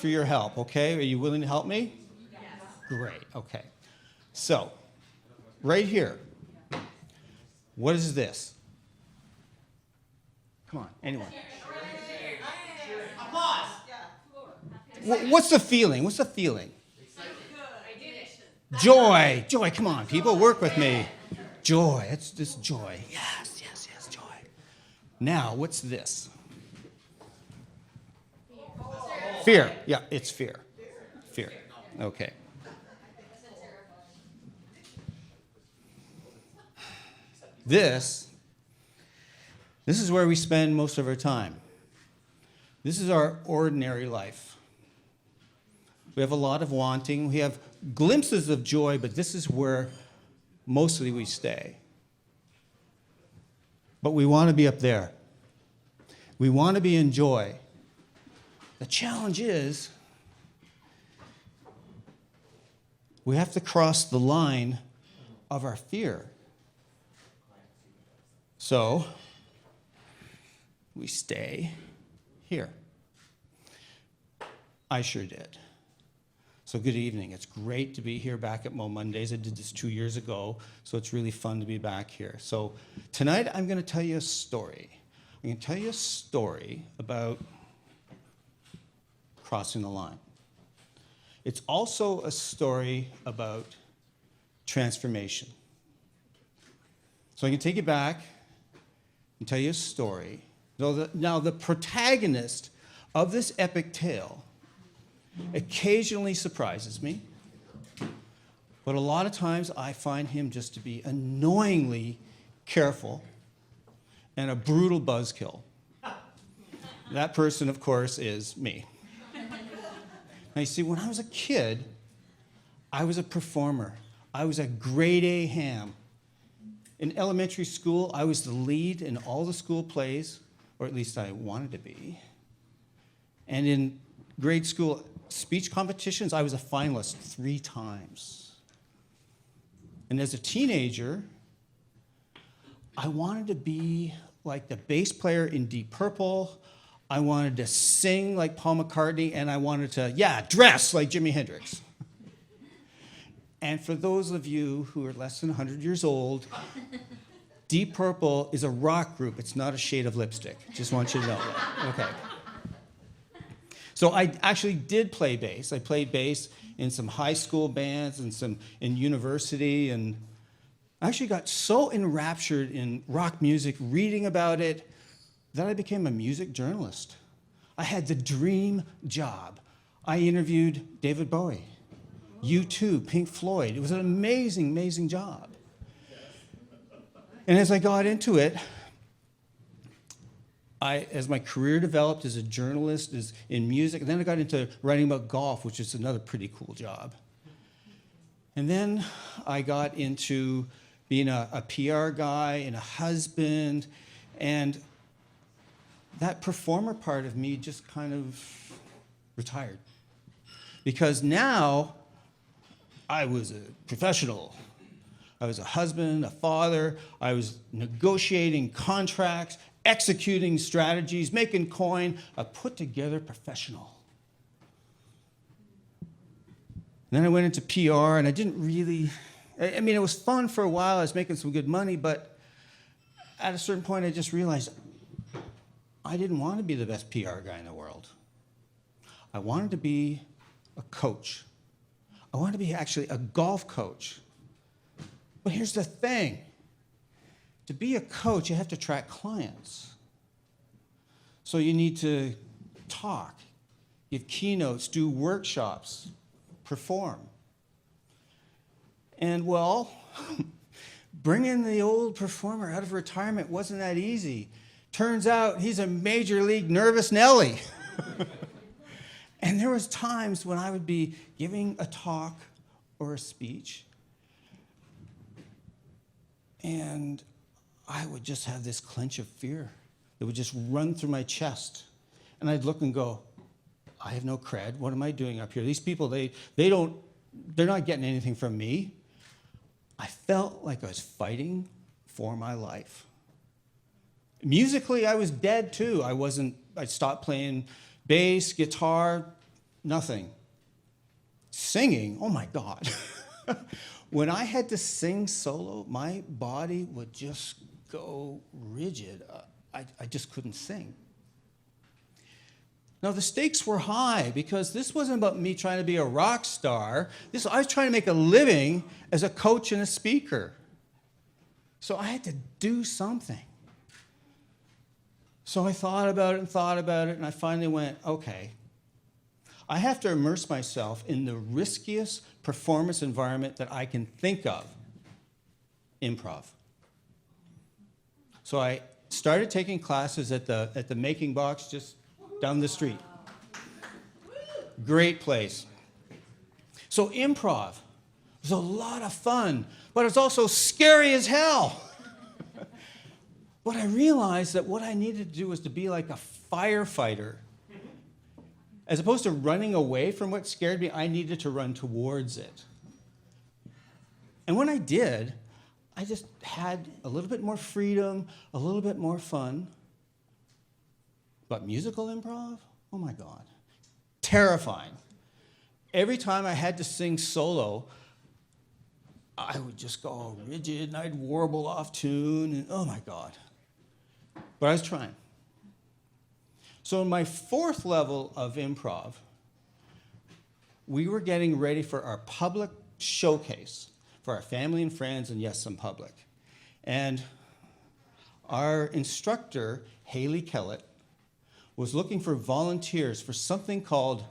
for your help, okay? Are you willing to help me? Yes. Great, okay. So, right here, what is this? Come on, anyone. Applause. What's the feeling? What's the feeling? Joy. Joy, come on, people, work with me. Joy, it's this joy. Yes, yes, yes, joy. Now, what's this? Fear. Yeah, it's fear. Fear. Okay. This is where we spend most of our time. This is our ordinary life. We have a lot of wanting. We have glimpses of joy, but this is where mostly we stay. But we want to be up there. We want to be in joy. The challenge is we have to cross the line of our fear. So we stay here. I sure did. So good evening. It's great to be here back at MoMondays. I did this 2 years ago, so it's really fun to be back here. So tonight I'm going to tell you a story. I'm going to tell you a story about crossing the line. It's also a story about transformation. So I can take you back and tell you a story. Now, the protagonist of this epic tale occasionally surprises me, but a lot of times I find him just to be annoyingly careful and a brutal buzzkill. That person, of course, is me. Now, you see, when I was a kid, I was a performer. I was a grade A ham. In elementary school, I was the lead in all the school plays, or at least I wanted to be. And in grade school speech competitions, I was a finalist 3 times. And as a teenager, I wanted to be like the bass player in Deep Purple. I wanted to sing like Paul McCartney, and I wanted to, dress like Jimi Hendrix. And for those of you who are less than 100 years old, Deep Purple is a rock group. It's not a shade of lipstick. Just want you to know that. Okay. So I actually did play bass. I played bass in some high school bands and some in university, and I actually got so enraptured in rock music, reading about it, that I became a music journalist. I had the dream job. I interviewed David Bowie, U2, Pink Floyd. It was an amazing, amazing job. And as I got into it, as my career developed as a journalist, as in music, and then I got into writing about golf, which is another pretty cool job. And then I got into being a PR guy and a husband, and that performer part of me just kind of retired. Because now I was a professional. I was a husband, a father. I was negotiating contracts, executing strategies, making coin, a put-together professional. And then I went into PR, and I didn't really, I mean, it was fun for a while. I was making some good money, but at a certain point, I just realized I didn't want to be the best PR guy in the world. I wanted to be a coach. I wanted to be actually a golf coach. But here's the thing. To be a coach, you have to attract clients. So you need to talk, give keynotes, do workshops, perform. And well, bringing the old performer out of retirement wasn't that easy. Turns out he's a major league nervous Nelly. And there was times when I would be giving a talk or a speech, and I would just have this clench of fear that would just run through my chest. And I'd look and go, I have no cred. What am I doing up here? These people, they're not getting anything from me. I felt like I was fighting for my life. Musically, I was dead too. I stopped playing bass, guitar, nothing. Singing, oh my God. When I had to sing solo, my body would just go rigid. I just couldn't sing. Now, the stakes were high because this wasn't about me trying to be a rock star. I was trying to make a living as a coach and a speaker. So I had to do something. So I thought about it, and I finally went, okay, I have to immerse myself in the riskiest performance environment that I can think of, improv. So I started taking classes at the Making Box just down the street. Great place. So improv was a lot of fun, but it's also scary as hell. But I realized that what I needed to do was to be like a firefighter. As opposed to running away from what scared me, I needed to run towards it. And when I did, I just had a little bit more freedom, a little bit more fun. But musical improv? Oh my God. Terrifying. Every time I had to sing solo, I would just go all rigid and I'd warble off tune and oh my God. But I was trying. So in my fourth level of improv, we were getting ready for our public showcase for our family and friends and yes, some public. And our instructor, Haley Kellett, was looking for volunteers for something called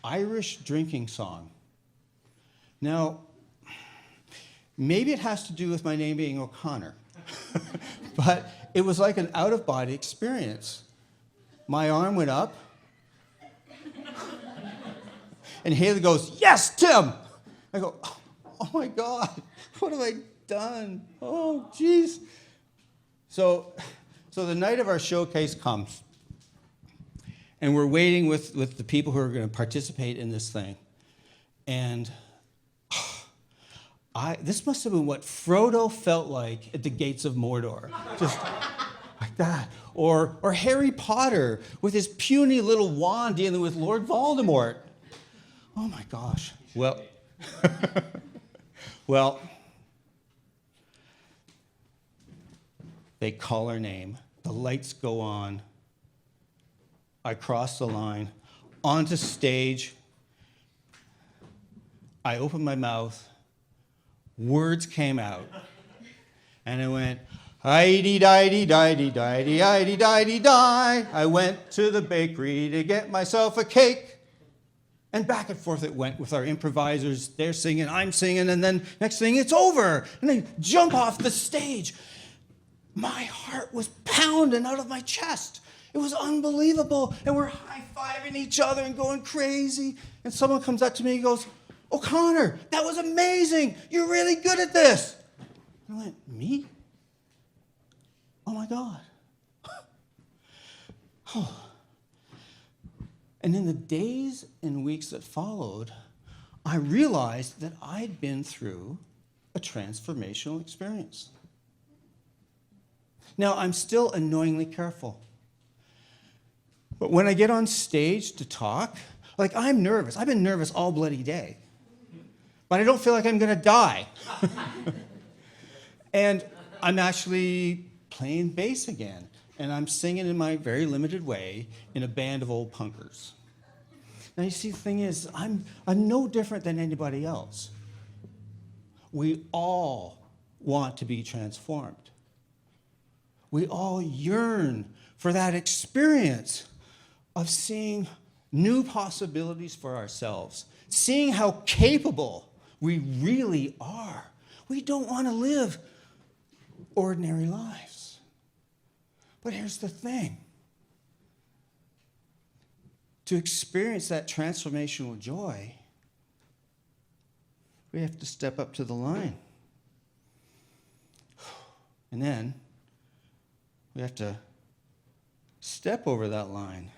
Irish Drinking Song. Now, maybe it has to do with my name being O'Connor, but it was like an out-of-body experience. My arm went up, and Haley goes, "Yes, Tim!" I go, "Oh my God, what have I done? Oh, geez." So the night of our showcase comes, and we're waiting with the people who are going to participate in this thing. And this must have been what Frodo felt like at the gates of Mordor. Just like that. Or Harry Potter with his puny little wand dealing with Lord Voldemort. Oh my gosh. Well, well, they call our name. The lights go on. I cross the line, onto stage. I opened my mouth. Words came out. And I went, "Hi-dee-di-dee-di-dee-di-dee-di-dee-di." I went to the bakery to get myself a cake. And back and forth it went with our improvisers. They're singing, I'm singing, and then next thing it's over. And they jump off the stage. My heart was pounding out of my chest. It was unbelievable. And we're high-fiving each other and going crazy. And someone comes up to me and goes, "O'Connor, that was amazing. You're really good at this." And I went, "Me? Oh my God." Oh. And in the days and weeks that followed, I realized that I'd been through a transformational experience. Now, I'm still annoyingly careful. But when I get on stage to talk, like I'm nervous. I've been nervous all bloody day. But I don't feel like I'm going to die. And I'm actually playing bass again. And I'm singing in my very limited way in a band of old punkers. Now, you see, the thing is, I'm no different than anybody else. We all want to be transformed. We all yearn for that experience of seeing new possibilities for ourselves, seeing how capable we really are. We don't want to live ordinary lives. But here's the thing. To experience that transformational joy, we have to step up to the line. And then we have to step over that line.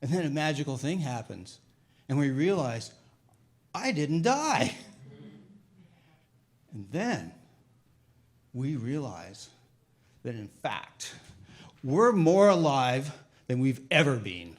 And then a magical thing happens. And we realize, I didn't die. And then we realize that, in fact, we're more alive than we've ever been.